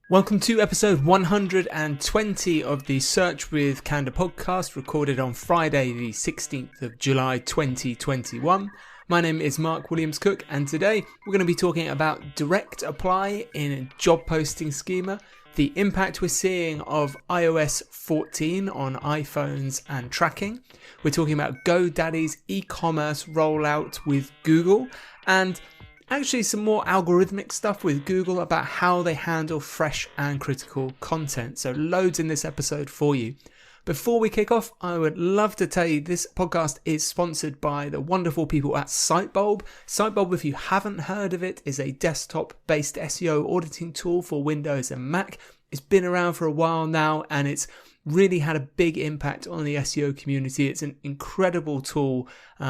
Welcome to episode 120 of the Search with Candour podcast, recorded on Friday the 16th of July 2021. My name is Mark Williams-Cook, and today we're going to be talking about DirectApply in job posting schema, the impact we're seeing of iOS 14 on iPhones and tracking. We're talking about GoDaddy's e-commerce rollout with Google, and actually some more algorithmic stuff with Google about how they handle fresh and critical content. So loads in this episode for you. Before we kick off, I would love to tell you this podcast is sponsored by the wonderful people at Sitebulb. Sitebulb, if you haven't heard of it, is a desktop-based SEO auditing tool for Windows and Mac. It's been around for a while now, and it's really had a big impact on the SEO community. It's an incredible tool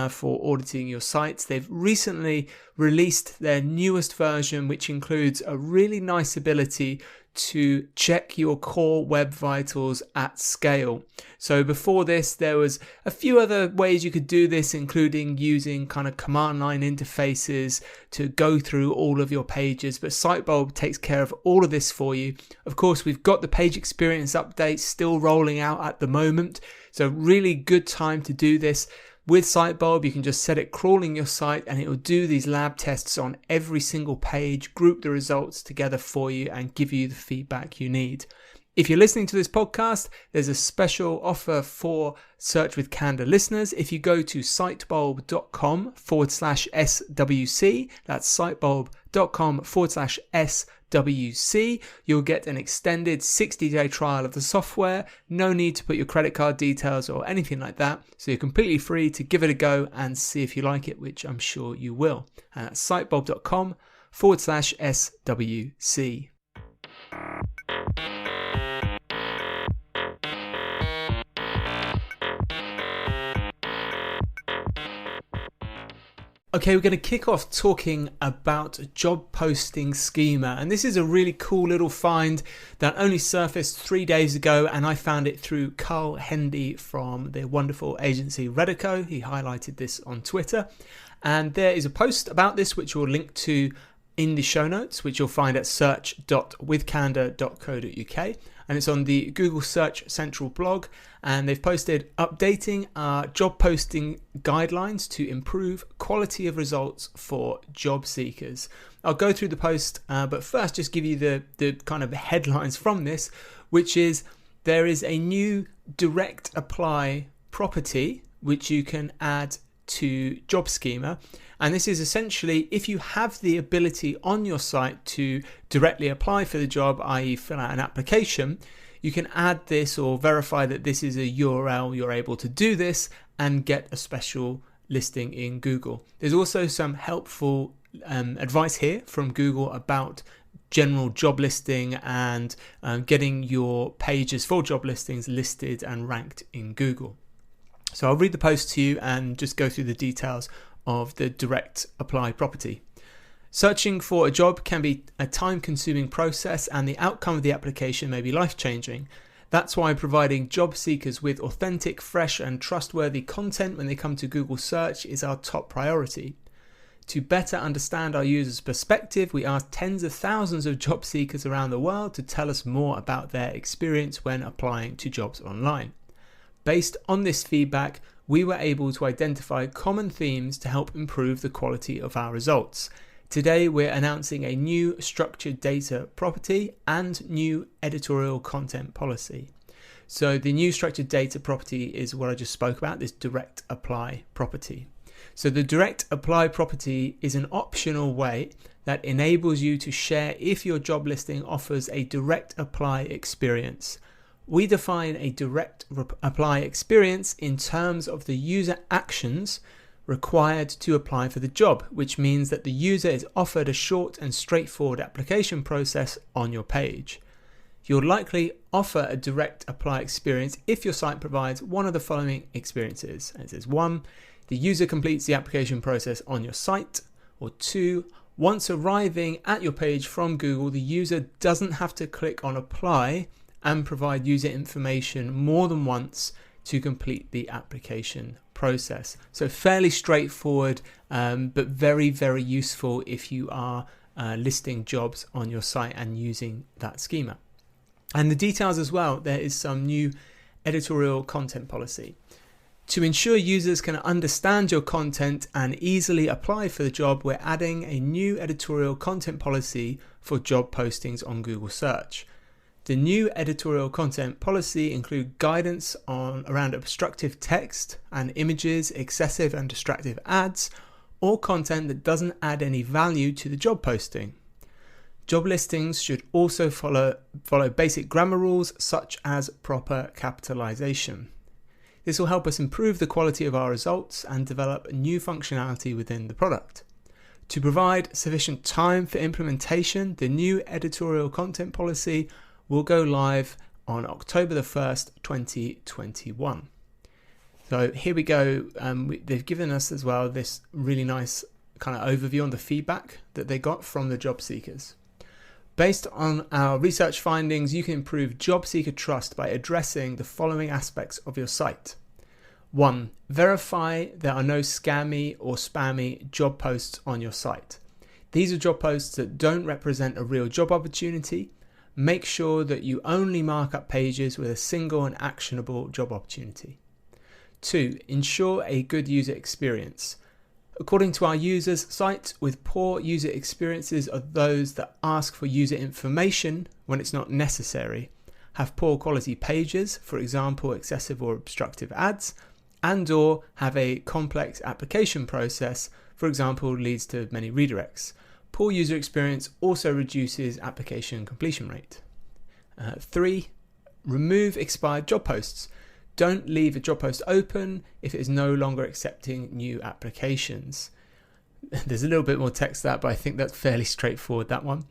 for auditing your sites. They've recently released their newest version, which includes a really nice ability to check your core web vitals at scale. So before this, there was a few other ways you could do this, including using kind of command line interfaces to go through all of your pages, but Sitebulb takes care of all of this for you. Of course, we've got the page experience update still rolling out at the moment, so really good time to do this. With Sitebulb, you can just set it crawling your site and it will do these lab tests on every single page, group the results together for you and give you the feedback you need. If you're listening to this podcast, there's a special offer for Search with Candour listeners. If you go to sitebulb.com/SWC, that's sitebulb.com/SWC, you'll get an extended 60-day trial of the software. No need to put your credit card details or anything like that. So you're completely free to give it a go and see if you like it, which I'm sure you will. And that's sitebulb.com/SWC. Okay, we're going to kick off talking about job posting schema, and this is a really cool little find that only surfaced 3 days ago, and I found it through Carl Hendy from the wonderful agency Redico. He highlighted this on Twitter, and there is a post about this which we'll link to in the show notes, which you'll find at search.withcandour.co.uk, and it's on the Google Search Central blog, and they've posted updating our job posting guidelines to improve quality of results for job seekers. I'll go through the post, but first just give you the kind of headlines from this, which is there is a new DirectApply property which you can add to job schema, and this is essentially if you have the ability on your site to directly apply for the job, i.e. fill out an application, you can add this or verify that this is a URL, you're able to do this and get a special listing in Google. There's also some helpful advice here from Google about general job listing and getting your pages for job listings listed and ranked in Google. So I'll read the post to you and just go through the details of the DirectApply property. Searching for a job can be a time-consuming process, and the outcome of the application may be life-changing. That's why providing job seekers with authentic, fresh and trustworthy content when they come to Google search is our top priority. To better understand our users' perspective, we asked tens of thousands of job seekers around the world to tell us more about their experience when applying to jobs online. Based on this feedback, we were able to identify common themes to help improve the quality of our results. Today, we're announcing a new structured data property and new editorial content policy. So the new structured data property is what I just spoke about, this DirectApply property. So the DirectApply property is an optional way that enables you to share if your job listing offers a direct apply experience. We define a direct apply experience in terms of the user actions required to apply for the job, which means that the user is offered a short and straightforward application process on your page. You'll likely offer a direct apply experience if your site provides one of the following experiences. And it says 1, the user completes the application process on your site, or 2, once arriving at your page from Google, the user doesn't have to click on apply and provide user information more than once to complete the application process. So fairly straightforward, but very, very useful if you are listing jobs on your site and using that schema. And the details as well, there is some new editorial content policy. To ensure users can understand your content and easily apply for the job, we're adding a new editorial content policy for job postings on Google Search. The new editorial content policy include guidance around obstructive text and images, excessive and distractive ads, or content that doesn't add any value to the job posting. Job listings should also follow basic grammar rules such as proper capitalization. This will help us improve the quality of our results and develop new functionality within the product. To provide sufficient time for implementation, the new editorial content policy will go live on October the 1st, 2021. So here we go. They've given us as well this really nice kind of overview on the feedback that they got from the job seekers. Based on our research findings, you can improve job seeker trust by addressing the following aspects of your site. 1. Verify there are no scammy or spammy job posts on your site. These are job posts that don't represent a real job opportunity. Make sure that you only mark up pages with a single and actionable job opportunity. 2. Ensure a good user experience. According to our users, sites with poor user experiences are those that ask for user information when it's not necessary, have poor quality pages, for example, excessive or obstructive ads, and/or have a complex application process, for example, leads to many redirects. Poor user experience also reduces application completion rate. 3. Remove expired job posts. Don't leave a job post open if it is no longer accepting new applications. There's a little bit more text to that, but I think that's fairly straightforward, that one.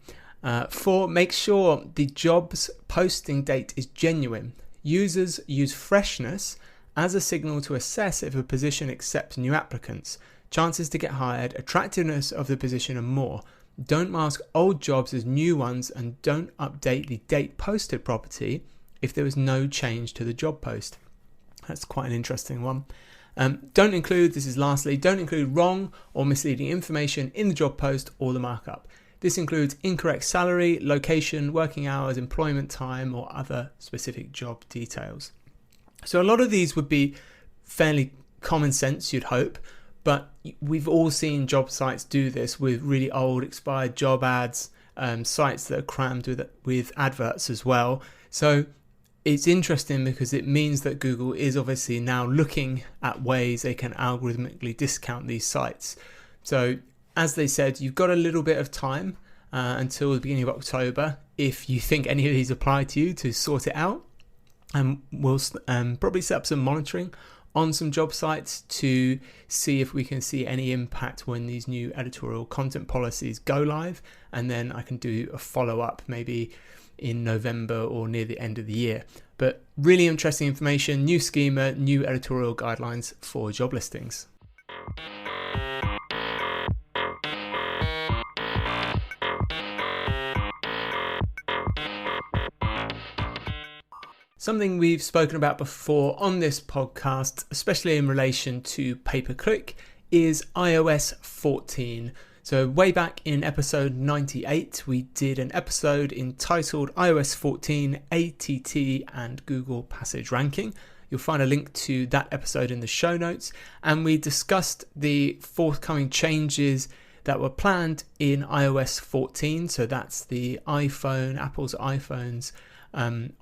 4, make sure the job's posting date is genuine. Users use freshness as a signal to assess if a position accepts new applicants, chances to get hired, attractiveness of the position, and more. Don't mask old jobs as new ones, and don't update the date posted property if there was no change to the job post. That's quite an interesting one. Don't include wrong or misleading information in the job post or the markup. This includes incorrect salary, location, working hours, employment time, or other specific job details. So a lot of these would be fairly common sense, you'd hope, but we've all seen job sites do this with really old expired job ads, sites that are crammed with adverts as well. So it's interesting because it means that Google is obviously now looking at ways they can algorithmically discount these sites. So as they said, you've got a little bit of time until the beginning of October if you think any of these apply to you to sort it out. And we'll probably set up some monitoring on some job sites to see if we can see any impact when these new editorial content policies go live, and then I can do a follow-up maybe in November or near the end of the year. But really interesting information, new schema, new editorial guidelines for job listings. Something we've spoken about before on this podcast, especially in relation to pay-per-click, is iOS 14. So way back in episode 98, we did an episode entitled iOS 14 ATT and Google Passage Ranking. You'll find a link to that episode in the show notes. And we discussed the forthcoming changes that were planned in iOS 14. So that's the Apple's iPhones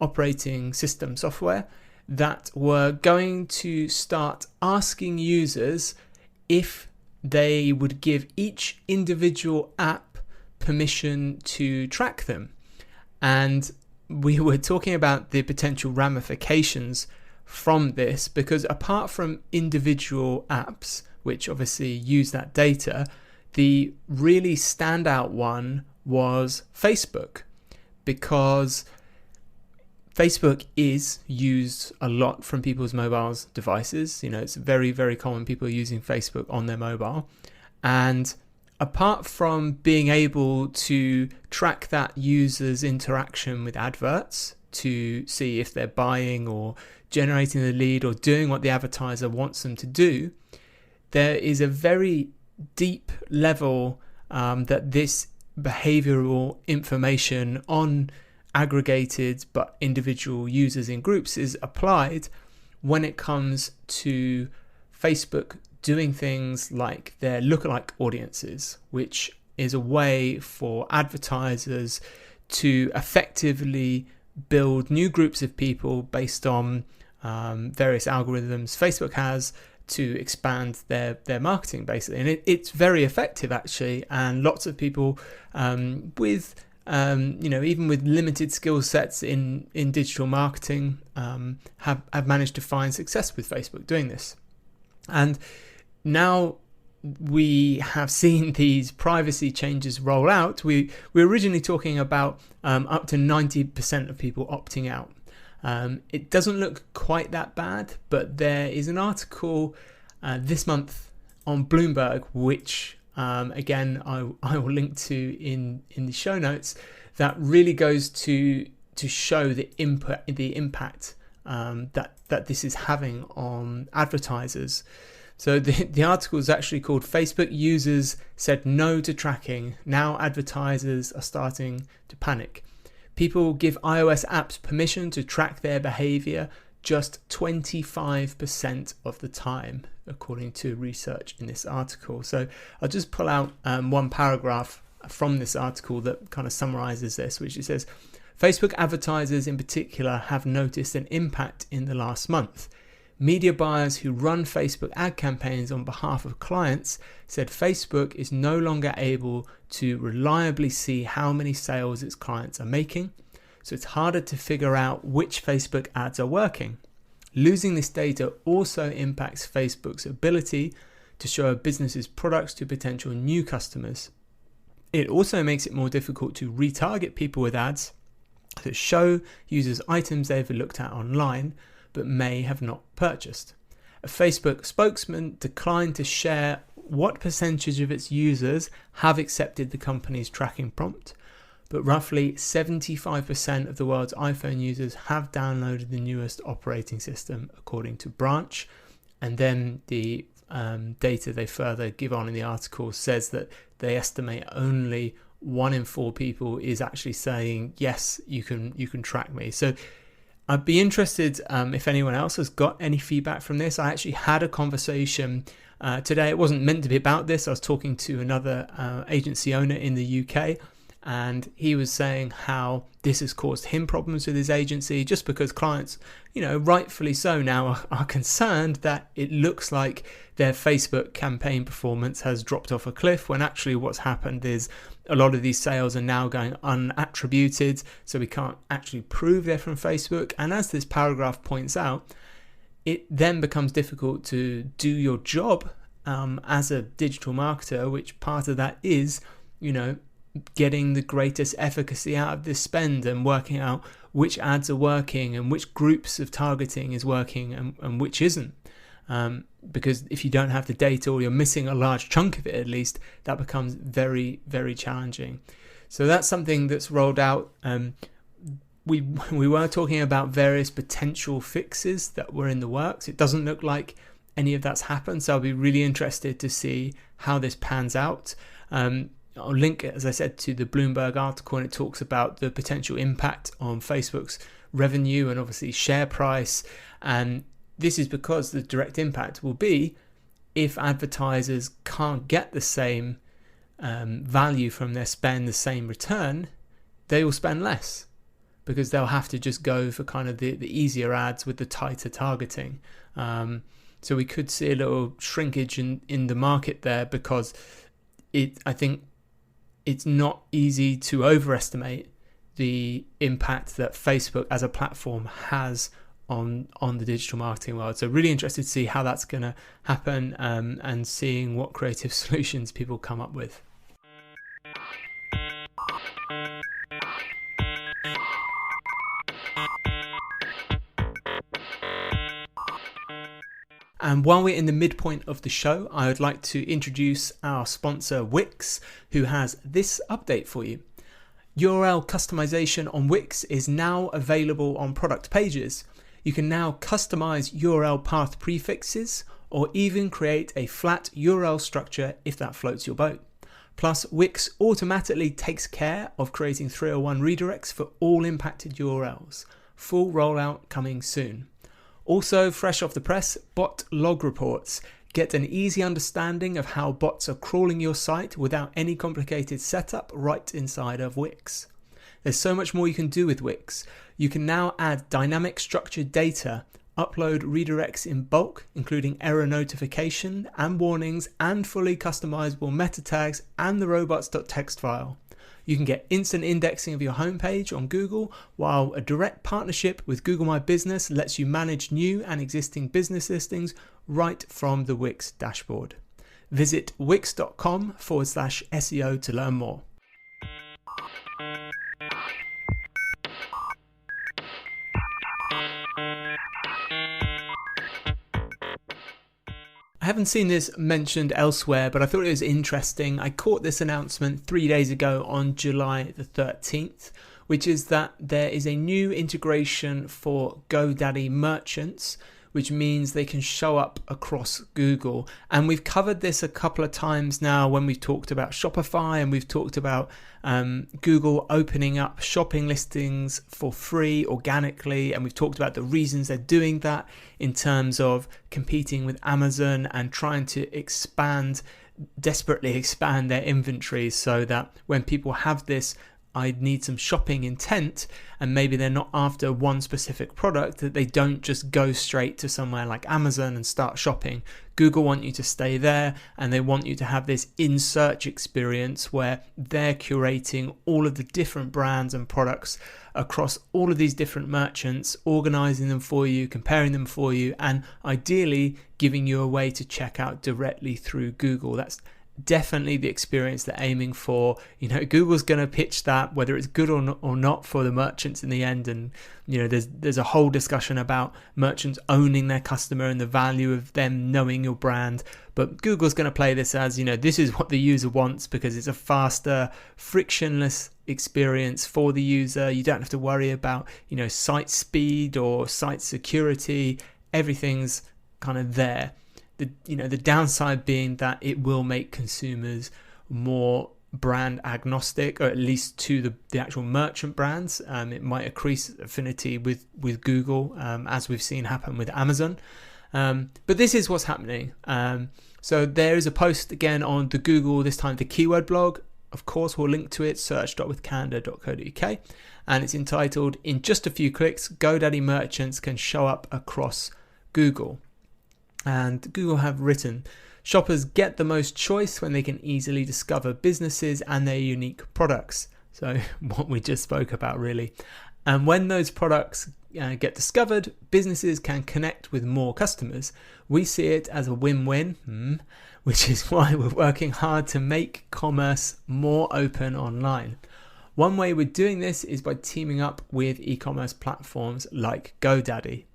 operating system software that were going to start asking users if they would give each individual app permission to track them. And we were talking about the potential ramifications from this, because apart from individual apps, which obviously use that data, the really standout one was Facebook, because Facebook is used a lot from people's mobile devices. It's very, very common people are using Facebook on their mobile. And apart from being able to track that user's interaction with adverts, to see if they're buying or generating the lead or doing what the advertiser wants them to do, there is a very deep level that this behavioral information on aggregated but individual users in groups is applied when it comes to Facebook doing things like their lookalike audiences, which is a way for advertisers to effectively build new groups of people based on various algorithms Facebook has to expand their marketing, basically. And it's very effective, actually, and lots of people with even with limited skill sets in digital marketing have managed to find success with Facebook doing this. And now we have seen these privacy changes roll out. We were originally talking about up to 90% of people opting out. It doesn't look quite that bad, but there is an article this month on Bloomberg, which again I will link to in the show notes, that really goes to show the impact that this is having on advertisers. So the article is actually called "Facebook Users Said No to Tracking. Now Advertisers Are Starting to Panic." People give iOS apps permission to track their behavior just 25% of the time, according to research in this article. So I'll just pull out one paragraph from this article that kind of summarizes this, which it says, Facebook advertisers in particular have noticed an impact in the last month. Media buyers who run Facebook ad campaigns on behalf of clients said Facebook is no longer able to reliably see how many sales its clients are making, so it's harder to figure out which Facebook ads are working. Losing this data also impacts Facebook's ability to show a business's products to potential new customers. It also makes it more difficult to retarget people with ads that show users items they've looked at online but may have not purchased. A Facebook spokesman declined to share what percentage of its users have accepted the company's tracking prompt, but roughly 75% of the world's iPhone users have downloaded the newest operating system, according to Branch. And then the data they further give on in the article says that they estimate only 1 in 4 people is actually saying, yes, you can track me. So I'd be interested if anyone else has got any feedback from this. I actually had a conversation today. It wasn't meant to be about this. I was talking to another agency owner in the UK, and he was saying how this has caused him problems with his agency, just because clients, rightfully so now, are concerned that it looks like their Facebook campaign performance has dropped off a cliff, when actually what's happened is a lot of these sales are now going unattributed, so we can't actually prove they're from Facebook. And as this paragraph points out, it then becomes difficult to do your job as a digital marketer, which part of that is, getting the greatest efficacy out of this spend and working out which ads are working and which groups of targeting is working and which isn't. Because if you don't have the data, or you're missing a large chunk of it at least, that becomes very, very challenging. So that's something that's rolled out. We were talking about various potential fixes that were in the works. It doesn't look like any of that's happened, so I'll be really interested to see how this pans out. I'll link, as I said, to the Bloomberg article, and it talks about the potential impact on Facebook's revenue and obviously share price. And this is because the direct impact will be, if advertisers can't get the same value from their spend, the same return, they will spend less, because they'll have to just go for kind of the easier ads with the tighter targeting. So we could see a little shrinkage in the market there, because I think it's not easy to overestimate the impact that Facebook as a platform has on the digital marketing world. So really interested to see how that's going to happen, and seeing what creative solutions people come up with. And while we're in the midpoint of the show, I would like to introduce our sponsor Wix, who has this update for you. URL customization on Wix is now available on product pages. You can now customize URL path prefixes or even create a flat URL structure if that floats your boat. Plus, Wix automatically takes care of creating 301 redirects for all impacted URLs. Full rollout coming soon. Also, fresh off the press, bot log reports. Get an easy understanding of how bots are crawling your site without any complicated setup right inside of Wix. There's so much more you can do with Wix. You can now add dynamic structured data, upload redirects in bulk, including error notification and warnings, and fully customizable meta tags and the robots.txt file. You can get instant indexing of your homepage on Google, while a direct partnership with Google My Business lets you manage new and existing business listings right from the Wix dashboard. Visit wix.com/SEO to learn more. I haven't seen this mentioned elsewhere, but I thought it was interesting. I caught this announcement 3 days ago on July the 13th, which is that there is a new integration for GoDaddy merchants, which means they can show up across Google. And we've covered this a couple of times now when we've talked about Shopify, and we've talked about Google opening up shopping listings for free organically, and we've talked about the reasons they're doing that in terms of competing with Amazon and trying to desperately expand their inventory, so that when people have this I need some shopping intent and maybe they're not after one specific product, that they don't just go straight to somewhere like Amazon and start shopping. Google want you to stay there, and they want you to have this in-search experience where they're curating all of the different brands and products across all of these different merchants, organizing them for you, comparing them for you, and ideally giving you a way to check out directly through Google. That's definitely the experience they're aiming for. Google's going to pitch that, whether it's good or not for the merchants in the end. And there's a whole discussion about merchants owning their customer and the value of them knowing your brand. But Google's going to play this as, this is what the user wants, because it's a faster, frictionless experience for the user. You don't have to worry about site speed or site security. Everything's kind of there. The downside being that it will make consumers more brand agnostic, or at least to the actual merchant brands. It might increase affinity with Google, as we've seen happen with Amazon. But this is what's happening. So there is a post again on the Google, this time the keyword blog. Of course, we'll link to it, search.withcanada.co.uk. And it's entitled, "In just a few clicks, GoDaddy merchants can show up across Google." And Google have written, "Shoppers get the most choice when they can easily discover businesses and their unique products." So what we just spoke about, really. And when those products get discovered, businesses can connect with more customers. We see it as a win-win, which is why we're working hard to make commerce more open online. One way we're doing this is by teaming up with e-commerce platforms like GoDaddy.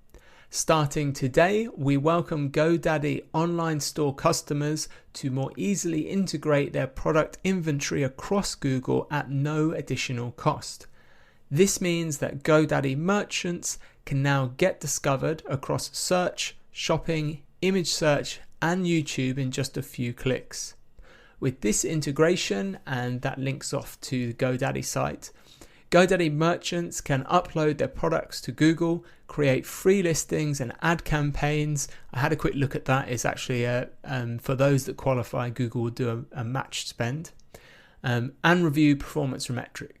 Starting today, we welcome GoDaddy online store customers to more easily integrate their product inventory across Google at no additional cost. This means that GoDaddy merchants can now get discovered across search, shopping, image search, and YouTube in just a few clicks. With this integration, and that links off to the GoDaddy site, GoDaddy merchants can upload their products to Google, create free listings and ad campaigns. I had a quick look at that. It's actually for those that qualify, Google will do a matched spend, and review performance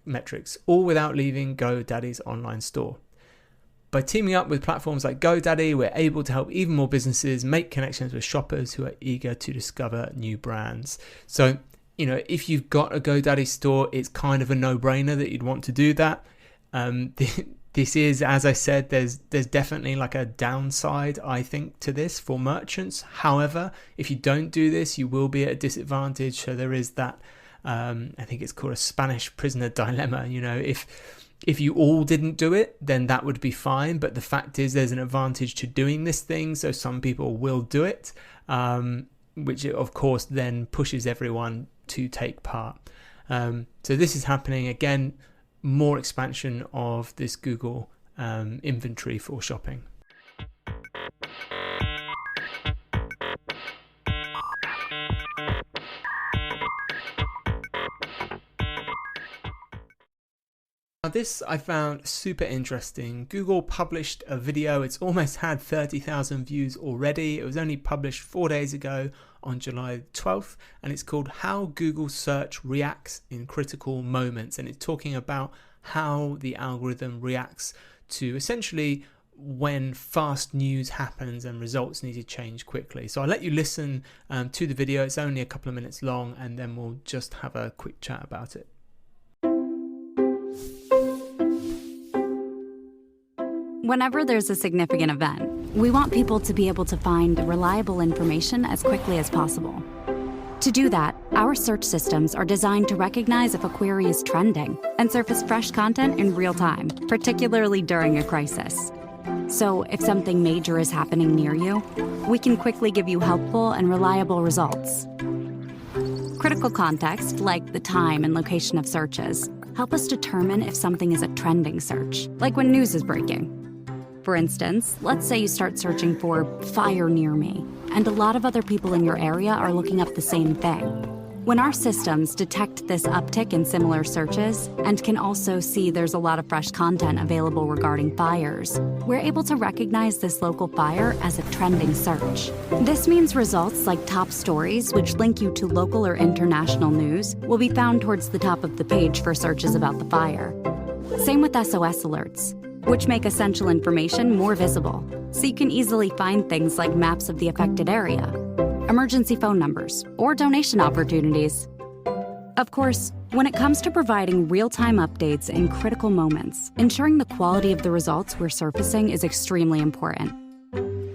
metrics, all without leaving GoDaddy's online store. By teaming up with platforms like GoDaddy, we're able to help even more businesses make connections with shoppers who are eager to discover new brands. So, if you've got a GoDaddy store, it's kind of a no-brainer that you'd want to do that. This is, as I said, there's definitely like a downside, I think, to this for merchants. However, if you don't do this, you will be at a disadvantage. So there is that, I think it's called a Spanish prisoner dilemma. If you all didn't do it, then that would be fine. But the fact is there's an advantage to doing this thing. So some people will do it, which of course then pushes everyone to take part. So this is happening again. more expansion of this Google inventory for shopping. Now this I found super interesting. Google published a video. It's almost had 30,000 views already. It was only published 4 days ago on July 12th, and it's called How Google Search Reacts in Critical Moments. And it's talking about how the algorithm reacts to essentially when fast news happens and results need to change quickly. So I'll let you listen to the video. It's only a couple of minutes long, and then we'll just have a quick chat about it. Whenever there's a significant event, we want people to be able to find reliable information as quickly as possible. To do that, our search systems are designed to recognize if a query is trending and surface fresh content in real time, particularly during a crisis. So if something major is happening near you, we can quickly give you helpful and reliable results. Critical context, like the time and location of searches, help us determine if something is a trending search, like when news is breaking. For instance, let's say you start searching for fire near me, and a lot of other people in your area are looking up the same thing. When our systems detect this uptick in similar searches and can also see there's a lot of fresh content available regarding fires, we're able to recognize this local fire as a trending search. This means results like top stories, which link you to local or international news, will be found towards the top of the page for searches about the fire. Same with SOS alerts, which make essential information more visible, so you can easily find things like maps of the affected area, emergency phone numbers, or donation opportunities. Of course, when it comes to providing real-time updates in critical moments, ensuring the quality of the results we're surfacing is extremely important.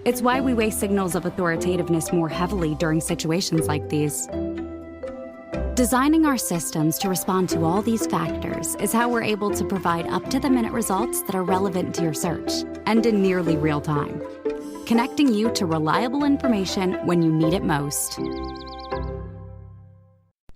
It's why we weigh signals of authoritativeness more heavily during situations like these. Designing our systems to respond to all these factors is how we're able to provide up-to-the-minute results that are relevant to your search and in nearly real time, connecting you to reliable information when you need it most.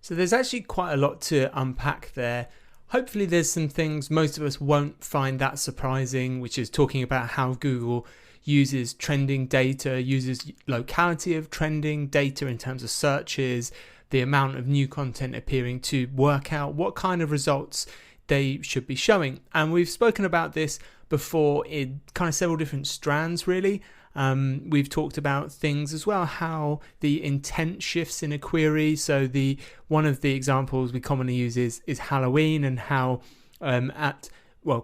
So there's actually quite a lot to unpack there. Hopefully there's some things most of us won't find that surprising, which is talking about how Google uses trending data, uses locality of trending data in terms of searches, the amount of new content appearing to work out what kind of results they should be showing. And we've spoken about this before in kind of several different strands, really. We've talked about things as well, how the intent shifts in a query. So one of the examples we commonly use is Halloween, and how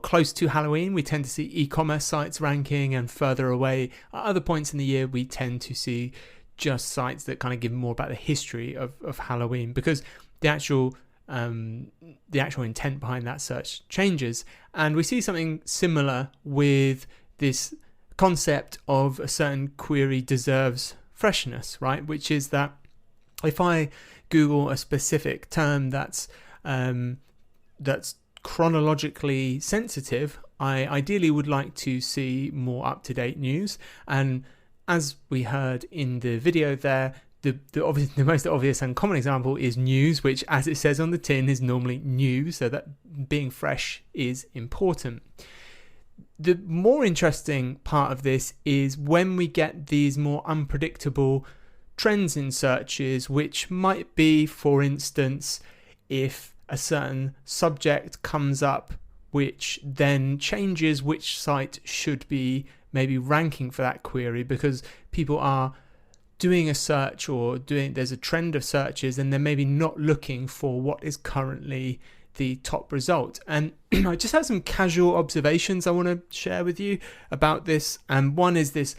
close to Halloween we tend to see e-commerce sites ranking, and further away at other points in the year we tend to see just sites that kind of give more about the history of Halloween, because the actual intent behind that search changes. And we see something similar with this concept of a certain query deserves freshness, right? Which is that if I Google a specific term that's chronologically sensitive, I ideally would like to see more up-to-date news. And as we heard in the video there, the most obvious and common example is news, which, as it says on the tin, is normally new, so that being fresh is important. The more interesting part of this is when we get these more unpredictable trends in searches, which might be, for instance, if a certain subject comes up, which then changes which site should be maybe ranking for that query, because people are doing a search there's a trend of searches and they're maybe not looking for what is currently the top result. And I just have some casual observations I want to share with you about this. And one is this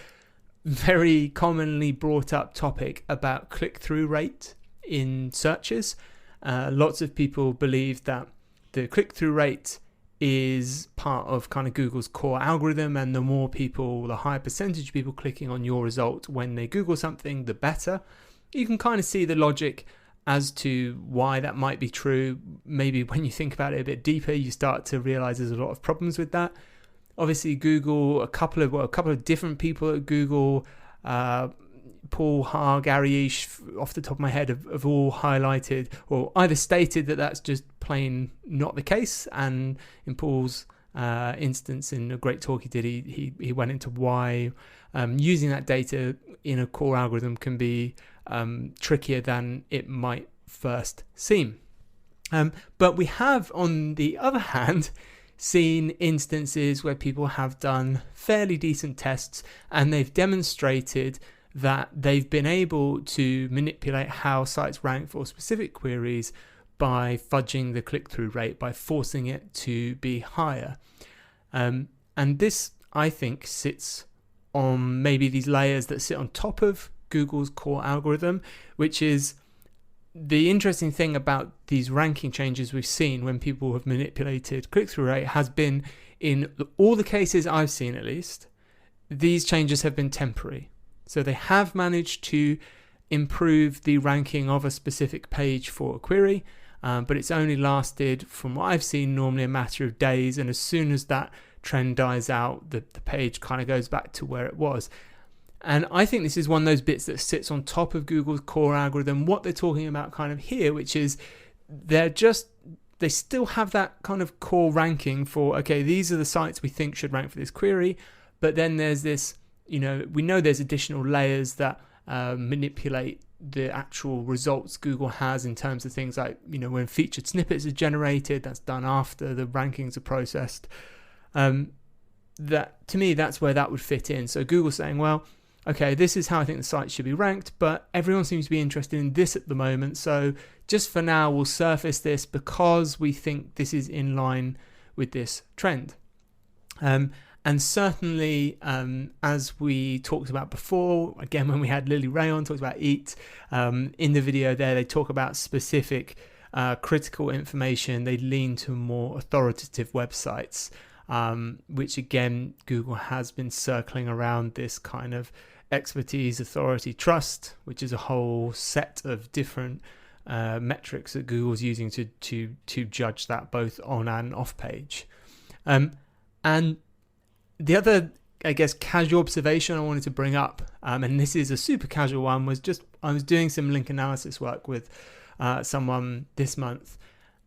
very commonly brought up topic about click-through rate in searches. Lots of people believe that the click-through rate is part of kind of Google's core algorithm, and the higher percentage of people clicking on your result when they Google something, the better. You can kind of see the logic as to why that might be true. Maybe when you think about it a bit deeper, you start to realize there's a lot of problems with that. Obviously, Google, a couple of different people at Google, Paul, Har, Gary Ish, off the top of my head, have all highlighted or either stated that that's just plain not the case. And in Paul's instance, in a great talk he did, he went into why using that data in a core algorithm can be trickier than it might first seem. But we have, on the other hand, seen instances where people have done fairly decent tests and they've demonstrated that they've been able to manipulate how sites rank for specific queries by fudging the click-through rate, by forcing it to be higher. And this, I think, sits on maybe these layers that sit on top of Google's core algorithm, which is the interesting thing about these ranking changes we've seen when people have manipulated click-through rate has been, in all the cases I've seen at least, these changes have been temporary. So they have managed to improve the ranking of a specific page for a query, but it's only lasted, from what I've seen, normally a matter of days, and as soon as that trend dies out, the page kind of goes back to where it was. And I think this is one of those bits that sits on top of Google's core algorithm, what they're talking about kind of here, which is they still have that kind of core ranking for, okay, these are the sites we think should rank for this query, but then there's this, we know there's additional layers that manipulate the actual results Google has in terms of things like, when featured snippets are generated, that's done after the rankings are processed. That, to me, that's where that would fit in. So Google's saying, well, okay, this is how I think the site should be ranked, but everyone seems to be interested in this at the moment, so just for now we'll surface this because we think this is in line with this trend. And certainly, as we talked about before, again, when we had Lily Ray on, talked about EAT, in the video there, they talk about specific critical information. They lean to more authoritative websites, which again, Google has been circling around this kind of expertise, authority, trust, which is a whole set of different metrics that Google's using to judge that both on and off page. And the other, I guess, casual observation I wanted to bring up, and this is a super casual one, was just I was doing some link analysis work with someone this month,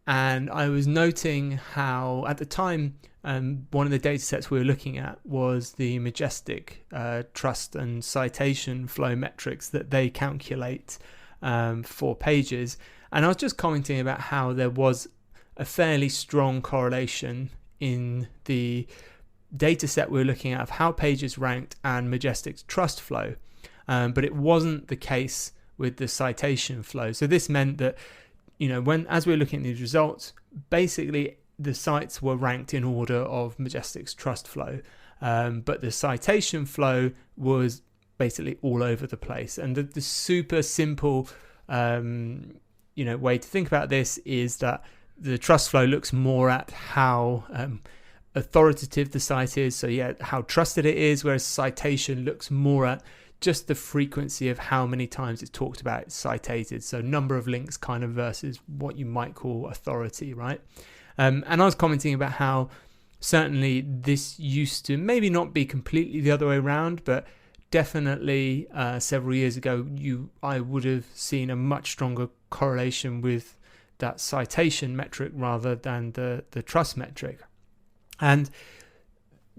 and I was noting how at the time one of the data sets we were looking at was the Majestic trust and citation flow metrics that they calculate for pages, and I was just commenting about how there was a fairly strong correlation in the data set we were looking at of how pages ranked and Majestic's trust flow, but it wasn't the case with the citation flow. So this meant that, as we were looking at these results, basically the sites were ranked in order of Majestic's trust flow, but the citation flow was basically all over the place. And the super simple way to think about this is that the trust flow looks more at how authoritative the site is, so how trusted it is, whereas citation looks more at just the frequency of how many times it's talked about, it's cited, so number of links kind of versus what you might call authority, right? And I was commenting about how certainly this used to maybe not be completely the other way around, but definitely several years ago I would have seen a much stronger correlation with that citation metric rather than the trust metric. And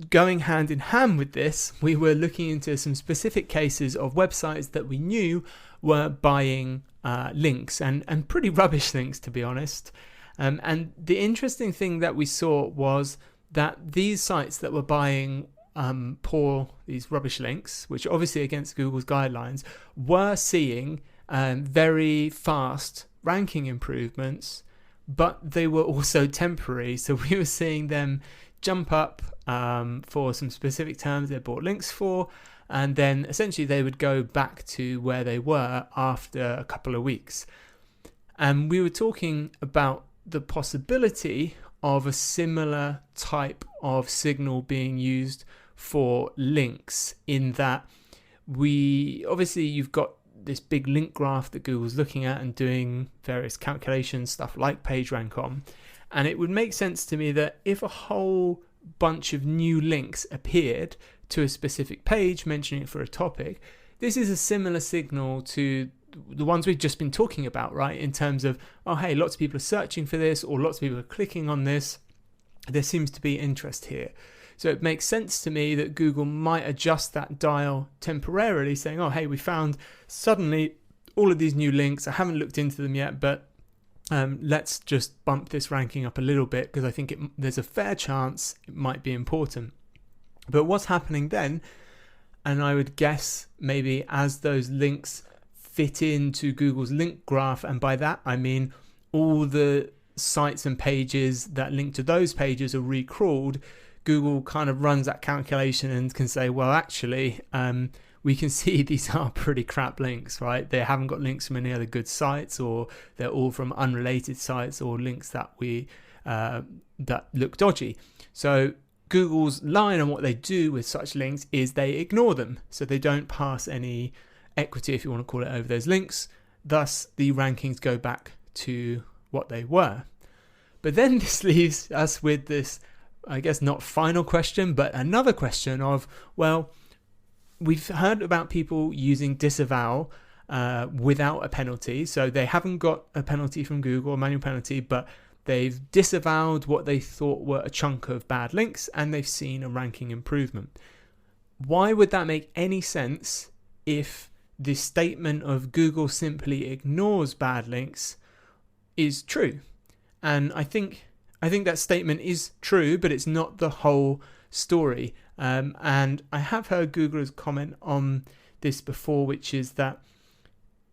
going hand in hand with this, we were looking into some specific cases of websites that we knew were buying links and pretty rubbish links, to be honest. And the interesting thing that we saw was that these sites that were buying these rubbish links, which obviously against Google's guidelines, were seeing very fast ranking improvements, but they were also temporary. So we were seeing them jump up for some specific terms they bought links for, and then essentially they would go back to where they were after a couple of weeks. And we were talking about the possibility of a similar type of signal being used for links, in that you've got this big link graph that Google's looking at and doing various calculations, stuff like PageRank on. And it would make sense to me that if a whole bunch of new links appeared to a specific page mentioning it for a topic, this is a similar signal to the ones we've just been talking about, right? In terms of, oh, hey, lots of people are searching for this, or lots of people are clicking on this. There seems to be interest here. So it makes sense to me that Google might adjust that dial temporarily, saying, oh, hey, we found suddenly all of these new links. I haven't looked into them yet, but let's just bump this ranking up a little bit because I think there's a fair chance it might be important. But what's happening then, and I would guess maybe as those links fit into Google's link graph, and by that I mean all the sites and pages that link to those pages are recrawled, Google kind of runs that calculation and can say, well, actually, we can see these are pretty crap links, right? They haven't got links from any other good sites, or they're all from unrelated sites, or links that that look dodgy. So Google's line on what they do with such links is they ignore them. So they don't pass any equity, if you want to call it, over those links. Thus, the rankings go back to what they were. But then this leaves us with this, I guess not final question, but another question of, well, we've heard about people using disavow without a penalty. So they haven't got a penalty from Google, a manual penalty, but they've disavowed what they thought were a chunk of bad links, and they've seen a ranking improvement. Why would that make any sense if the statement of Google simply ignores bad links is true? And I think that statement is true, but it's not the whole story. And I have heard Google's comment on this before, which is that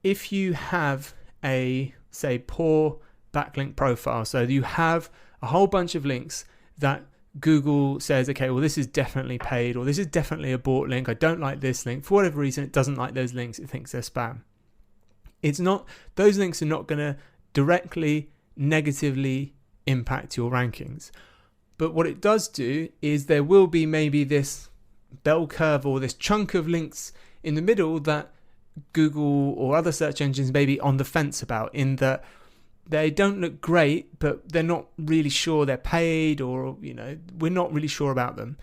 if you have a, say, poor backlink profile, so you have a whole bunch of links that Google says, okay, well, this is definitely paid, or this is definitely a bought link, I don't like this link, for whatever reason, it doesn't like those links, it thinks they're spam. Those links are not going to directly negatively impact your rankings. But what it does do is there will be maybe this bell curve or this chunk of links in the middle that Google or other search engines may be on the fence about, in that they don't look great, but they're not really sure they're paid, or, we're not really sure about them.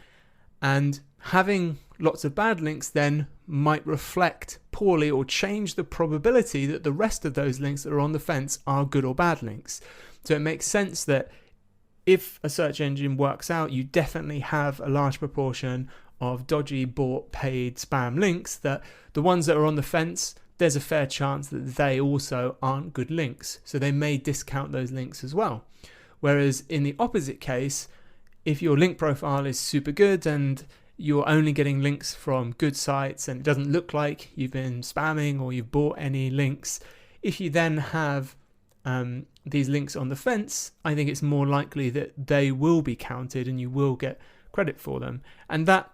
And having lots of bad links then might reflect poorly or change the probability that the rest of those links that are on the fence are good or bad links. So it makes sense that if a search engine works out, you definitely have a large proportion of dodgy, bought, paid spam links, that the ones that are on the fence, there's a fair chance that they also aren't good links. So they may discount those links as well. Whereas in the opposite case, if your link profile is super good and you're only getting links from good sites and it doesn't look like you've been spamming or you've bought any links, if you then have these links on the fence, I think it's more likely that they will be counted and you will get credit for them. And that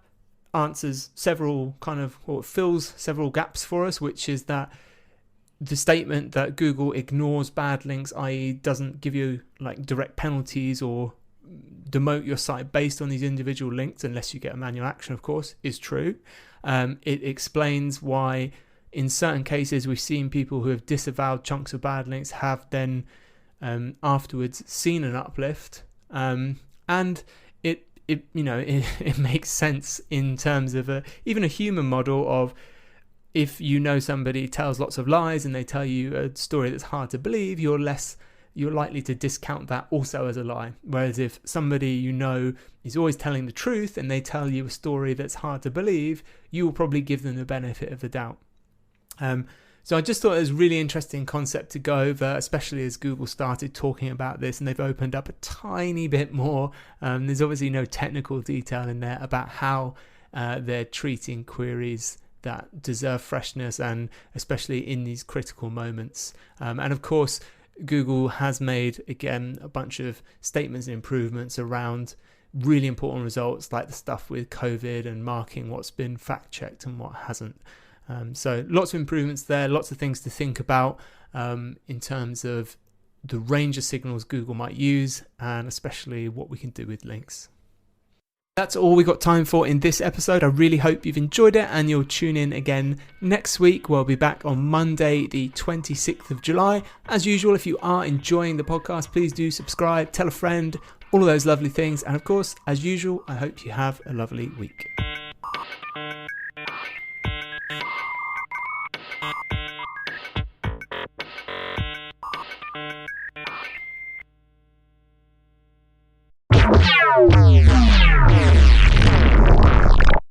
answers fills several gaps for us, which is that the statement that Google ignores bad links, i.e. doesn't give you like direct penalties or demote your site based on these individual links, unless you get a manual action, of course, is true. It explains why in certain cases we've seen people who have disavowed chunks of bad links have then afterwards seen an uplift, and it makes sense in terms of even a human model of, if somebody tells lots of lies and they tell you a story that's hard to believe, you're likely to discount that also as a lie. Whereas if somebody is always telling the truth and they tell you a story that's hard to believe, you will probably give them the benefit of the doubt. So I just thought it was a really interesting concept to go over, especially as Google started talking about this and they've opened up a tiny bit more. There's obviously no technical detail in there about how they're treating queries that deserve freshness, and especially in these critical moments. And of course, Google has made, again, a bunch of statements and improvements around really important results, like the stuff with COVID and marking what's been fact-checked and what hasn't. So lots of improvements there, lots of things to think about in terms of the range of signals Google might use, and especially what we can do with links. That's all we got time for in this episode. I really hope you've enjoyed it and you'll tune in again next week. We'll be back on Monday, the 26th of July. As usual, if you are enjoying the podcast, please do subscribe, tell a friend, all of those lovely things. And of course, as usual, I hope you have a lovely week.